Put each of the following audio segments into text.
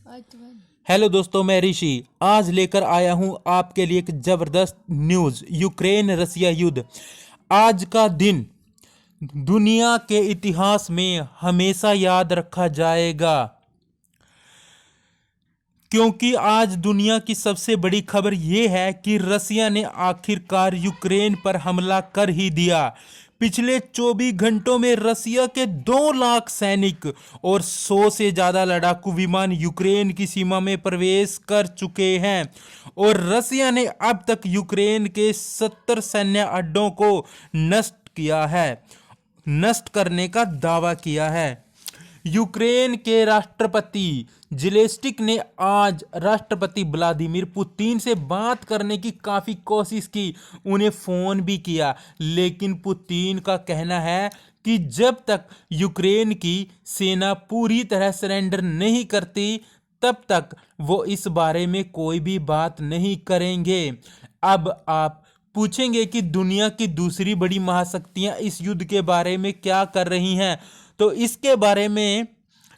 Hello दोस्तों, मैं ऋषि आज लेकर आया हूं आपके लिए एक जबरदस्त न्यूज़। यूक्रेन रसिया युद्ध आज का दिन दुनिया के इतिहास में हमेशा याद रखा जाएगा, क्योंकि आज दुनिया की सबसे बड़ी खबर यह है कि रसिया ने आखिरकार यूक्रेन पर हमला कर ही दिया। पिछले 24 घंटों में रसिया के 2 लाख सैनिक और 100 से ज्यादा लड़ाकू विमान यूक्रेन की सीमा में प्रवेश कर चुके हैं और रसिया ने अब तक यूक्रेन के 70 सैन्य अड्डों को नष्ट करने का दावा किया है। यूक्रेन के राष्ट्रपति जेलेंस्की ने आज राष्ट्रपति व्लादिमीर पुतिन से बात करने की काफ़ी कोशिश की, उन्हें फ़ोन भी किया, लेकिन पुतिन का कहना है कि जब तक यूक्रेन की सेना पूरी तरह सरेंडर नहीं करती तब तक वो इस बारे में कोई भी बात नहीं करेंगे। अब आप पूछेंगे कि दुनिया की दूसरी बड़ी महाशक्तियां इस युद्ध के बारे में क्या कर रही हैं, तो इसके बारे में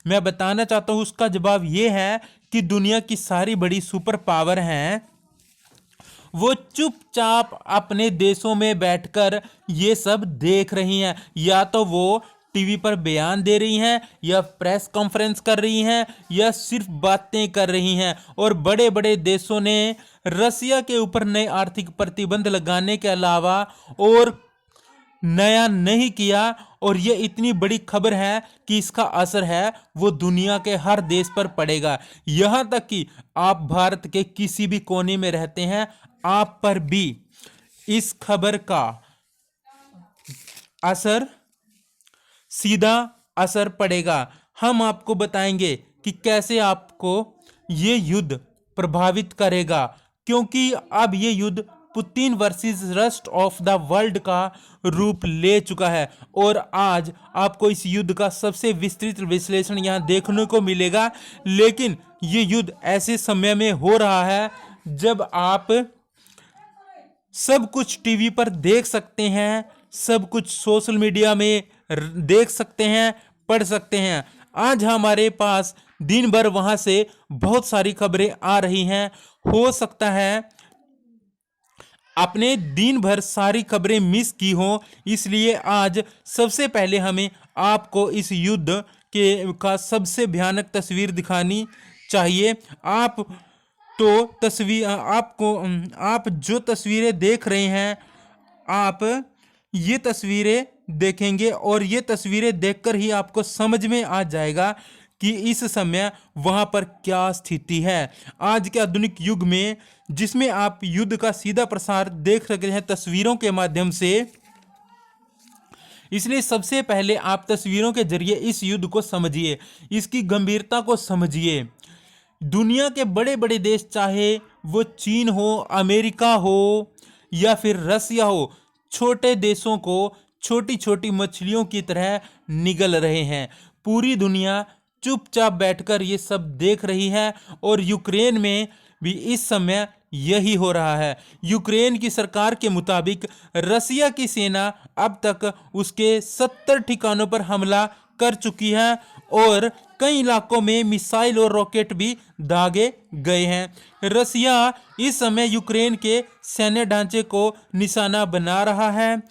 मैं बताना चाहता हूं। उसका जवाब यह है कि दुनिया की सारी बड़ी सुपर पावर हैं, वो चुपचाप अपने देशों में बैठकर ये सब देख रही हैं। या तो वो टीवी पर बयान दे रही हैं, या प्रेस कॉन्फ्रेंस कर रही हैं, या सिर्फ बातें कर रही हैं। और बड़े बड़े देशों ने रसिया के ऊपर नए आर्थिक प्रतिबंध लगाने के अलावा और नया नहीं किया। और ये इतनी बड़ी खबर है कि इसका असर है वो दुनिया के हर देश पर पड़ेगा। यहाँ तक कि आप भारत के किसी भी कोने में रहते हैं, आप पर भी इस खबर का सीधा असर पड़ेगा। हम आपको बताएंगे कि कैसे आपको ये युद्ध प्रभावित करेगा, क्योंकि अब ये युद्ध Putin versus rest of the world का रूप ले चुका है। और आज आपको इस युद्ध का सबसे विस्तृत विश्लेषण यहाँ देखने को मिलेगा। लेकिन ये युद्ध ऐसे समय में हो रहा है जब आप सब कुछ टीवी पर देख सकते हैं, सब कुछ सोशल मीडिया में देख सकते हैं, पढ़ सकते हैं। आज हमारे पास दिन भर वहां से बहुत सारी खबरें आ रही हैं। हो सकता है आपने दिन भर सारी खबरें मिस की हो, इसलिए आज सबसे पहले हमें आपको इस युद्ध का सबसे भयानक तस्वीर दिखानी चाहिए। आप जो तस्वीरें देख रहे हैं, आप ये तस्वीरें देखेंगे और ये तस्वीरें देखकर ही आपको समझ में आ जाएगा कि इस समय वहां पर क्या स्थिति है। आज के आधुनिक युग में जिसमें आप युद्ध का सीधा प्रसार देख रहे हैं तस्वीरों के माध्यम से, इसलिए सबसे पहले आप तस्वीरों के जरिए इस युद्ध को समझिए, इसकी गंभीरता को समझिए। दुनिया के बड़े बड़े देश, चाहे वो चीन हो, अमेरिका हो या फिर रसिया हो, छोटे देशों को छोटी छोटी मछलियों की तरह निगल रहे हैं। पूरी दुनिया चुपचाप बैठकर ये सब देख रही है और यूक्रेन में भी इस समय यही हो रहा है। यूक्रेन की सरकार के मुताबिक रसिया की सेना अब तक उसके 70 ठिकानों पर हमला कर चुकी है और कई इलाकों में मिसाइल और रॉकेट भी दागे गए हैं। रसिया इस समय यूक्रेन के सैन्य ढांचे को निशाना बना रहा है,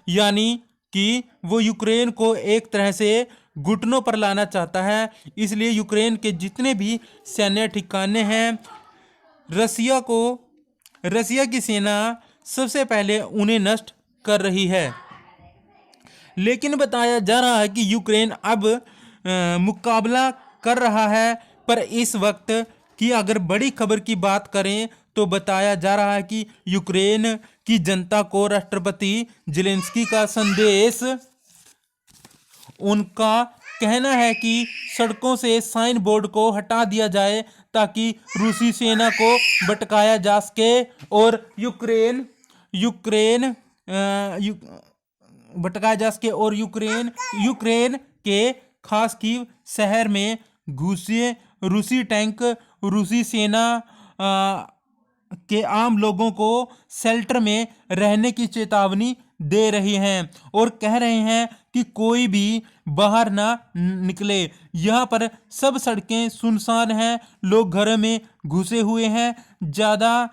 यानी कि वो यूक्रेन को एक तरह से घुटनों पर लाना चाहता है। इसलिए यूक्रेन के जितने भी सैन्य ठिकाने हैं, रसिया की सेना सबसे पहले उन्हें नष्ट कर रही है। लेकिन बताया जा रहा है कि यूक्रेन अब मुकाबला कर रहा है। पर इस वक्त की अगर बड़ी खबर की बात करें तो बताया जा रहा है कि यूक्रेन की जनता को राष्ट्रपति जेलेंस्की का संदेश, उनका कहना है कि सड़कों से साइन बोर्ड को हटा दिया जाए ताकि रूसी सेना को भटकाया जा सके और यूक्रेन के खास कीव शहर में घुसे रूसी टैंक रूसी सेना के आम लोगों को शेल्टर में रहने की चेतावनी दे रही हैं और कह रहे हैं कि कोई भी बाहर ना निकले। यहाँ पर सब सड़कें सुनसान हैं, लोग घर में घुसे हुए हैं, ज़्यादा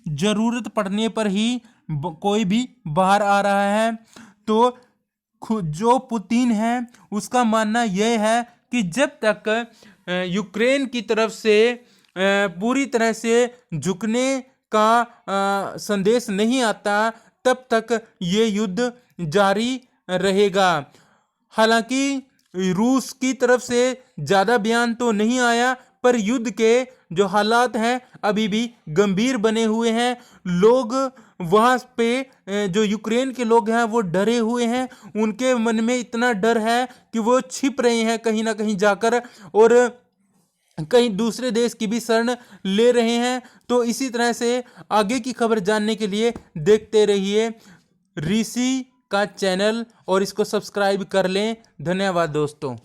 ज़रूरत पड़ने पर ही कोई भी बाहर आ रहा है। तो जो पुतिन है उसका मानना यह है कि जब तक यूक्रेन की तरफ से पूरी तरह से झुकने का संदेश नहीं आता तब तक ये युद्ध जारी रहेगा। हालांकि रूस की तरफ से ज़्यादा बयान तो नहीं आया, पर युद्ध के जो हालात हैं अभी भी गंभीर बने हुए हैं। लोग वहाँ पे जो यूक्रेन के लोग हैं वो डरे हुए हैं, उनके मन में इतना डर है कि वो छिप रहे हैं कहीं ना कहीं जाकर और कहीं दूसरे देश की भी शरण ले रहे हैं। तो इसी तरह से आगे की खबर जानने के लिए देखते रहिए ऋषि का चैनल और इसको सब्सक्राइब कर लें। धन्यवाद दोस्तों।